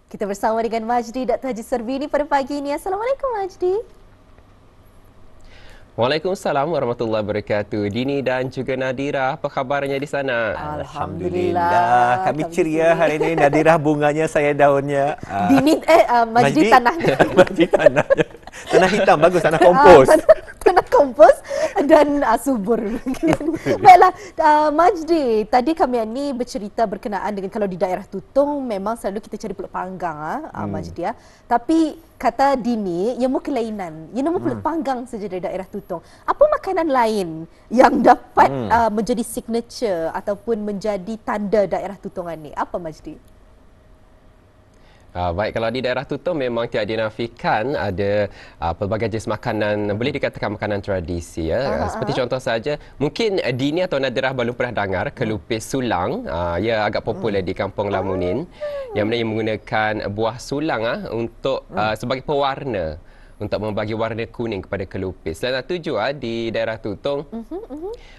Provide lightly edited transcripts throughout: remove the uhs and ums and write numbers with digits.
Kita bersama dengan Majdi Dr. Haji Servini pada pagi ini. Assalamualaikum Majdi. Waalaikumsalam warahmatullahi wabarakatuh. Dini dan juga Nadira, apa khabarnya di sana? Alhamdulillah. Kami ceria hari ini. Nadira bunganya, saya daunnya. Dini Majdi tanahnya. Majdi tanahnya. Tanah hitam bagus, tanah kompos. Tanah kompos dan subur. Baiklah, Majdi, tadi kami ni bercerita berkenaan dengan kalau di daerah Tutong memang selalu kita cari pulut panggang Majdi ya. Tapi kata Dini, ia mau kelainan. Ia nama pulut panggang saja dari daerah Tutong. Apa makanan lain yang dapat menjadi signature ataupun menjadi tanda daerah Tutongan ni? Apa Majdi? Baik, kalau di daerah Tutong memang tiada dinafikan ada pelbagai jenis makanan, boleh dikatakan makanan tradisi ya. Seperti contoh saja, mungkin Dini atau Nadirah belum pernah dengar kelupis sulang. Ia agak popular di Kampung Lamunin, yang mana ia menggunakan buah sulang untuk sebagai pewarna, untuk membagi warna kuning kepada kelupis. Selain itu juga di daerah Tutong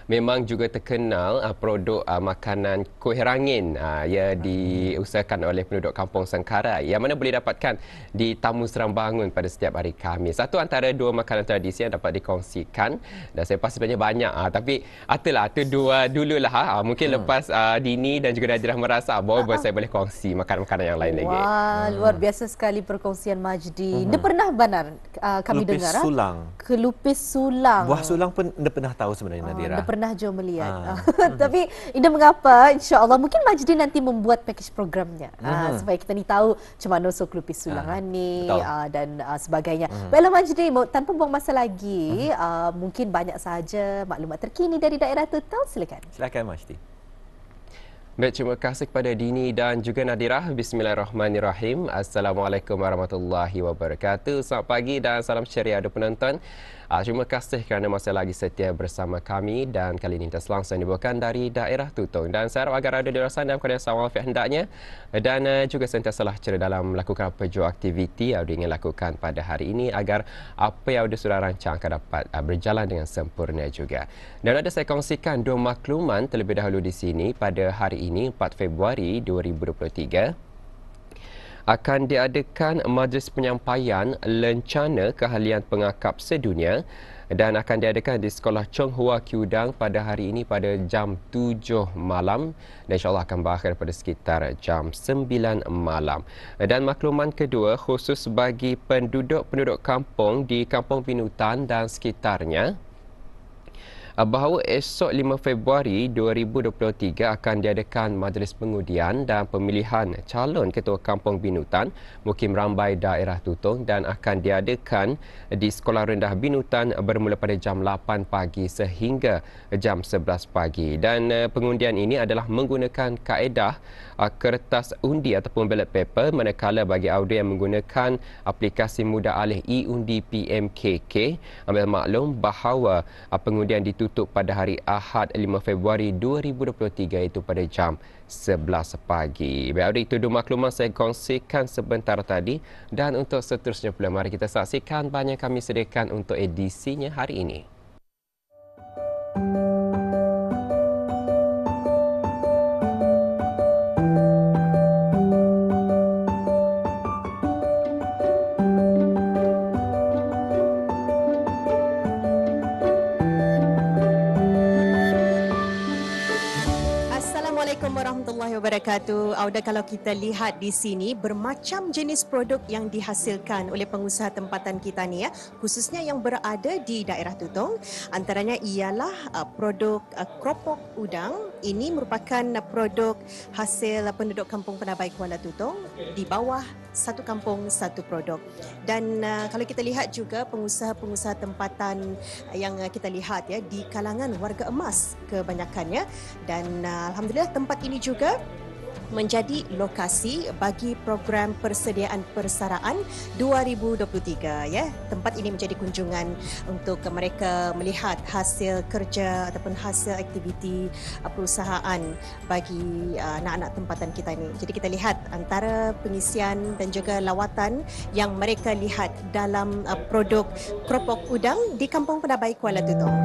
memang juga terkenal produk makanan kuih rangin. Ia diusahakan oleh penduduk Kampung Sengkarai, yang mana boleh dapatkan di Tamu Serang Bangun pada setiap hari Khamis. Satu antara dua makanan tradisi yang dapat dikongsikan, dan saya pasti sebenarnya banyak. Tapi itulah, itu dua dululah. Mungkin lepas Dini dan juga Nadirah merasa bahawa saya boleh kongsi makanan-makanan yang lain lagi. Wah, luar biasa sekali perkongsian Majdi. Dia pernah benar kami Kelupis dengar sulang. Kelupis sulang. Buah sulang pun anda pernah tahu sebenarnya, Nadira. Anda pernah jom melihat. Tapi Ida mengapa, insya-Allah mungkin Majdi nanti membuat package programnya supaya kita ni tahu macam mana usul kelupis sulangan ni dan sebagainya. Baiklah Majdi, tanpa buang masa lagi, mungkin banyak sahaja maklumat terkini dari daerah Tutong. Silakan. Silakan Majdi. Baik, terima kasih kepada Dini dan juga Nadirah. Bismillahirrahmanirrahim. Assalamualaikum warahmatullahi wabarakatuh. Selamat pagi dan salam ceria ada penonton. Terima kasih kerana masih lagi setia bersama kami, dan kali ini kita langsung dibawakan dari daerah Tutong. Dan saya harap agar ada di luar sana dalam keadaan sama walafiat hendaknya, dan juga sentiasalah ceria dalam melakukan apa jua aktiviti yang ingin lakukan pada hari ini agar apa yang sudah rancang akan dapat berjalan dengan sempurna juga. Dan ada saya kongsikan dua makluman terlebih dahulu di sini. Pada hari ini 4 Februari 2023 akan diadakan majlis penyampaian lencana keahlian pengakap sedunia, dan akan diadakan di Sekolah Chong Hua Kudang pada hari ini pada jam 7 malam, dan insyaAllah akan berakhir pada sekitar jam 9 malam. Dan makluman kedua khusus bagi penduduk-penduduk kampung di Kampung Pinutan dan sekitarnya, bahawa esok 5 Februari 2023 akan diadakan majlis pengundian dan pemilihan calon ketua Kampung Binutan Mukim Rambai daerah Tutong, dan akan diadakan di Sekolah Rendah Binutan bermula pada jam 8 pagi sehingga jam 11 pagi. Dan pengundian ini adalah menggunakan kaedah kertas undi ataupun ballot paper, manakala bagi audio yang menggunakan aplikasi mudah alih e-undi PMKK. Ambil maklum bahawa pengundian ditutup pada hari Ahad 5 Februari 2023, iaitu pada jam 11 pagi. Baik, itu dua maklumat saya kongsikan sebentar tadi, dan untuk seterusnya pula mari kita saksikan banyak kami sediakan untuk edisinya hari ini. Assalamualaikum warahmatullahi wabarakatuh. Auda, kalau kita lihat di sini bermacam jenis produk yang dihasilkan oleh pengusaha tempatan kita ni ya, khususnya yang berada di daerah Tutong. Antaranya ialah produk keropok udang. Ini merupakan produk hasil penduduk Kampung Penabai Kuala Tutong, di bawah satu kampung satu produk. Dan kalau kita lihat juga pengusaha-pengusaha tempatan yang kita lihat ya, di kalangan warga emas kebanyakannya, dan alhamdulillah tempat ini juga menjadi lokasi bagi program persediaan persaraan 2023 ya. Tempat ini menjadi kunjungan untuk mereka melihat hasil kerja ataupun hasil aktiviti perusahaan bagi anak-anak tempatan kita ini. Jadi kita lihat antara pengisian dan juga lawatan yang mereka lihat dalam produk keropok udang di Kampung Penabai Kuala Tutong.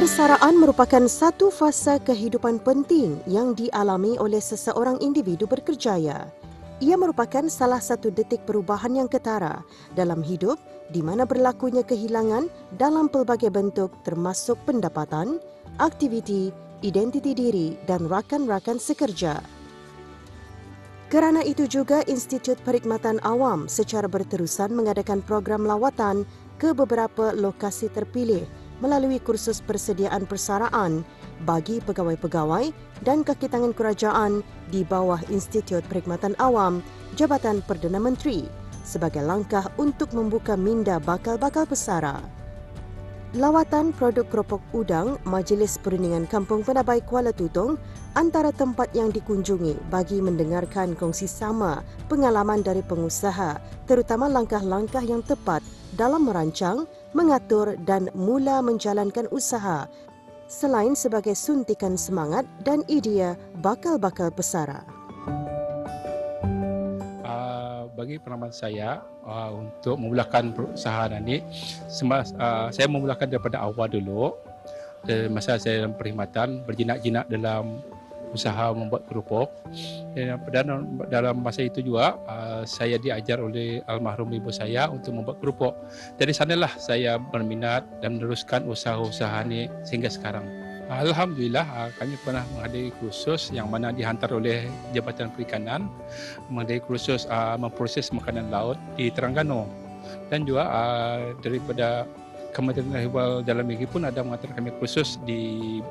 Persaraan merupakan satu fasa kehidupan penting yang dialami oleh seseorang individu berkerjaya. Ia merupakan salah satu detik perubahan yang ketara dalam hidup di mana berlakunya kehilangan dalam pelbagai bentuk termasuk pendapatan, aktiviti, identiti diri dan rakan-rakan sekerja. Kerana itu juga Institut Perkhidmatan Awam secara berterusan mengadakan program lawatan ke beberapa lokasi terpilih melalui kursus persediaan persaraan bagi pegawai-pegawai dan kaki tangan kerajaan di bawah Institut Perkhidmatan Awam Jabatan Perdana Menteri sebagai langkah untuk membuka minda bakal-bakal pesara. Lawatan produk keropok udang Majlis Perundingan Kampung Penabai Kuala Tutong antara tempat yang dikunjungi bagi mendengarkan kongsi sama pengalaman dari pengusaha terutama langkah-langkah yang tepat dalam merancang, mengatur dan mula menjalankan usaha selain sebagai suntikan semangat dan idea bakal-bakal pesara. Bagi pengalaman saya untuk memulakan perusahaan ini, saya memulakan daripada awal dulu. Masa saya dalam perkhidmatan, berjinak-jinak dalam usaha membuat kerupuk. Dan dalam masa itu juga saya diajar oleh almarhum ibu saya untuk membuat kerupuk. Dari sanalah saya berminat dan meneruskan usaha-usaha ini sehingga sekarang. Alhamdulillah kami pernah menghadiri kursus yang mana dihantar oleh Jabatan Perikanan menghadiri kursus memproses makanan laut di Terengganu dan juga daripada Kementerian Hibal Dalam Negeri pun ada mengantar kami kursus di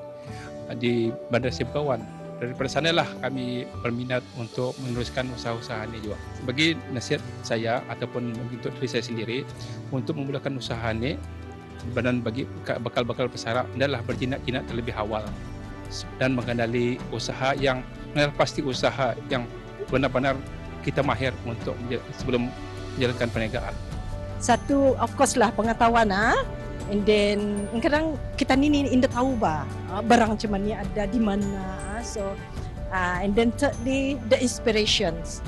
Bandar Seri Begawan. Daripada sanalah kami berminat untuk meneruskan usaha-usaha ini juga. Bagi nasihat saya ataupun untuk diri saya sendiri untuk memulakan usaha ini dan bagi bakal-bakal pesara adalah berjinak-jinak terlebih awal dan mengenali usaha yang pasti usaha yang benar-benar kita mahir untuk sebelum menjalankan perniagaan. Satu of course lah pengetahuan and then kadang kita ni indah tahu barang macam ni ada di mana so and then thirdly the inspirations.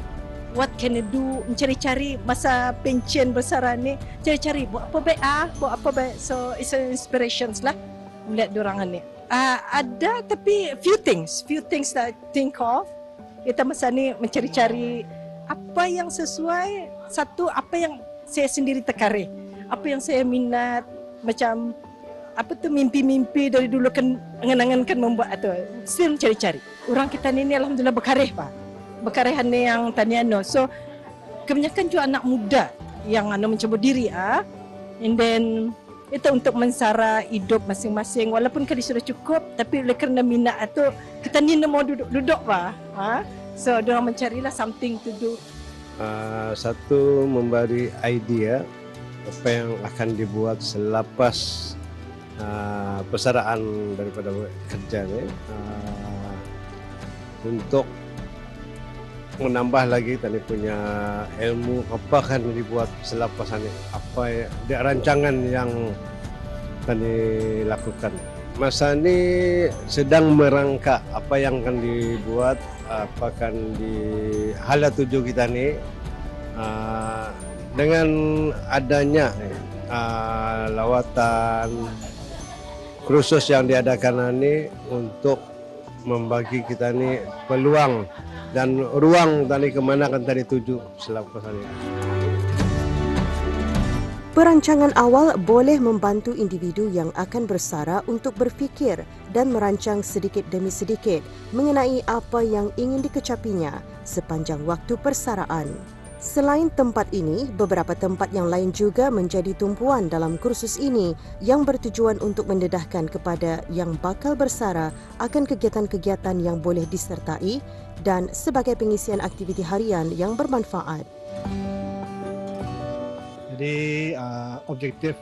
What can you do? Mencari-cari masa pencen bersara ni, cari-cari buat apa baik buat apa baik. So it's an inspirations lah melihat diorang ni. Ada tapi few things that I think of. Kita masa ni mencari-cari apa yang sesuai, satu apa yang saya sendiri terkarih, apa yang saya minat, macam apa tu mimpi-mimpi dari dulu kan angan-angan membuat tu. Still mencari-cari. Orang kita ni alhamdulillah berkarih berkarihan yang taniano. So kebanyakan juga anak muda yang mencoba diri and then itu untuk mensara hidup masing-masing walaupun kali sudah cukup tapi oleh kerana minat tu kita ni mau duduk so diorang mencarilah something to do. Satu memberi idea apa yang akan dibuat selepas persaraan daripada kerja ni untuk menambah lagi tadi punya ilmu apa akan dibuat selepas ini, apa ya, rancangan yang tadi lakukan. Masa ini sedang merangka apa yang akan dibuat, apa akan di hala tuju kita ni dengan adanya lawatan kursus yang diadakan ini untuk membagi kita ni peluang dan ruang tadi kemana akan tadi tuju selepas ini. Perancangan awal boleh membantu individu yang akan bersara untuk berfikir dan merancang sedikit demi sedikit mengenai apa yang ingin dikecapinya sepanjang waktu persaraan. Selain tempat ini, beberapa tempat yang lain juga menjadi tumpuan dalam kursus ini yang bertujuan untuk mendedahkan kepada yang bakal bersara akan kegiatan-kegiatan yang boleh disertai dan sebagai pengisian aktiviti harian yang bermanfaat. Jadi objektif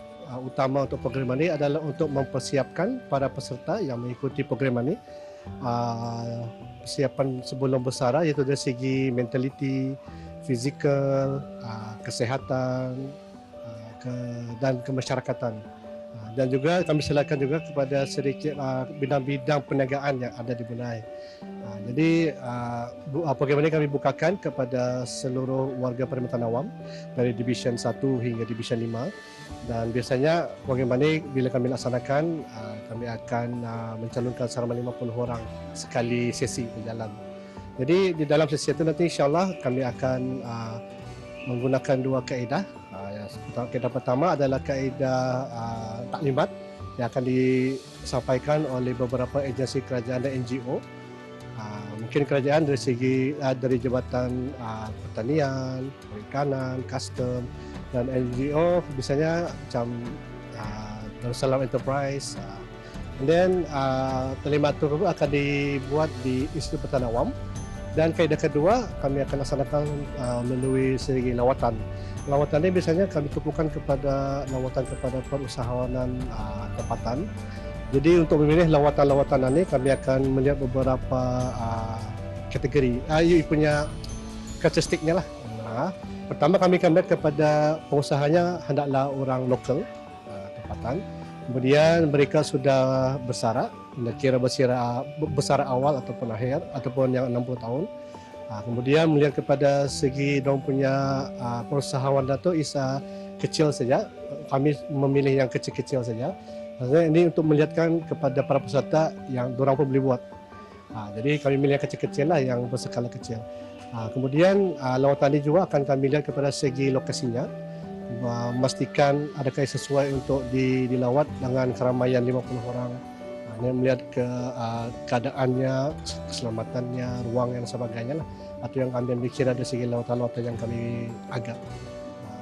utama untuk program ini adalah untuk mempersiapkan para peserta yang mengikuti program ini persiapan sebelum bersara iaitu dari segi mentaliti, fizikal, kesihatan dan kemasyarakatan. Dan juga kami silakan juga kepada sedikit bidang-bidang perniagaan yang ada di Brunei. Jadi program ini kami bukakan kepada seluruh warga Perkhidmatan Awam dari Division 1 hingga Division 5 Dan biasanya bagaimana bila kami laksanakan, kami akan mencalonkan selama 50 orang sekali sesi berjalan. Jadi di dalam sesi itu nanti insyaAllah kami akan menggunakan 2 kaedah. Kaedah pertama adalah kaedah taklimat yang akan disampaikan oleh beberapa agensi kerajaan dan NGO. Mungkin kerajaan dari segi dari Jabatan Pertanian, Perikanan, Custom, dan NGO biasanya macam Darussalam Enterprise. And then taklimat itu akan dibuat di Institut Pertanian Awam. Dan kaedah kedua kami akan laksanakan melalui segi lawatan. Lawatan ini biasanya kami tumpukan kepada lawatan kepada perusahawanan tempatan. Jadi untuk memilih lawatan-lawatan ini kami akan melihat beberapa kategori. Ia punya karakteristiknya lah. Pertama kami akan melihat kepada pengusahanya hendaklah orang lokal tempatan. Kemudian mereka sudah bersara, kira bersara awal ataupun akhir ataupun yang 60 tahun. Kemudian melihat kepada segi dorang punya perusahaan itu isa kecil saja. Kami memilih yang kecil-kecil saja. Maksudnya ini untuk melihatkan kepada para peserta yang dorang pun boleh buat. Jadi kami milih yang kecil-kecil lah, yang berskala kecil. Kemudian lawatan ini juga akan kami lihat kepada segi lokasinya. Memastikan adakah sesuai untuk dilawat dengan keramaian 50 orang. Ini melihat ke keadaannya, keselamatannya, ruang yang sebagainya lah. Atau yang kami ambil kira dari segi lawatan-lawatan yang kami agak.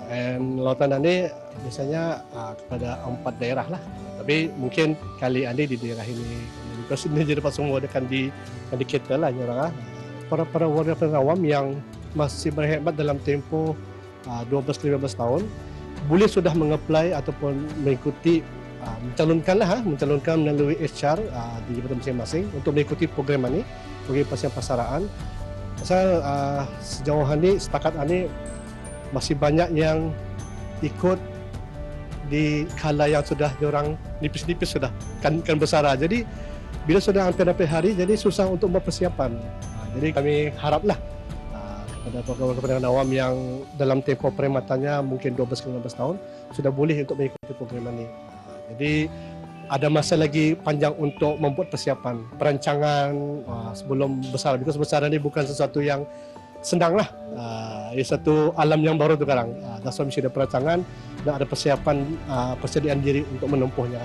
Dan lawatan ini biasanya kepada 4 daerah lah. Tapi mungkin kali ini di daerah ini, because ini jadi pas semua akan di kita lah. Para warga awam yang masih berkhidmat dalam tempoh 12-15 tahun boleh sudah mengapply ataupun mengikuti mencalonkan melalui HR di jabatan masing-masing untuk mengikuti program ini bagi pasien-pasaraan. Pasal sejauh ini setakat ini masih banyak yang ikut di kala yang sudah diorang nipis-nipis sudah kan bersara. Jadi bila sudah hampir hari jadi susah untuk mempersiapan. Jadi kami haraplah pada program-program awam yang dalam tempoh perkhidmatannya mungkin 12-15 tahun sudah boleh untuk mengikuti program ini. Jadi ada masa lagi panjang untuk membuat persiapan, perancangan sebelum besar. Because besar ini bukan sesuatu yang senang lah. Ini satu alam yang baru sekarang. That's why mesti ada perancangan dan ada persiapan, persediaan diri untuk menempuhnya.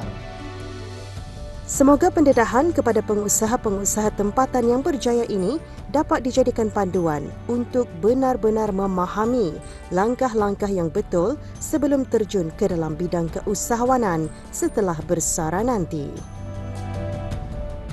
Semoga pendedahan kepada pengusaha-pengusaha tempatan yang berjaya ini dapat dijadikan panduan untuk benar-benar memahami langkah-langkah yang betul sebelum terjun ke dalam bidang keusahawanan setelah bersara nanti.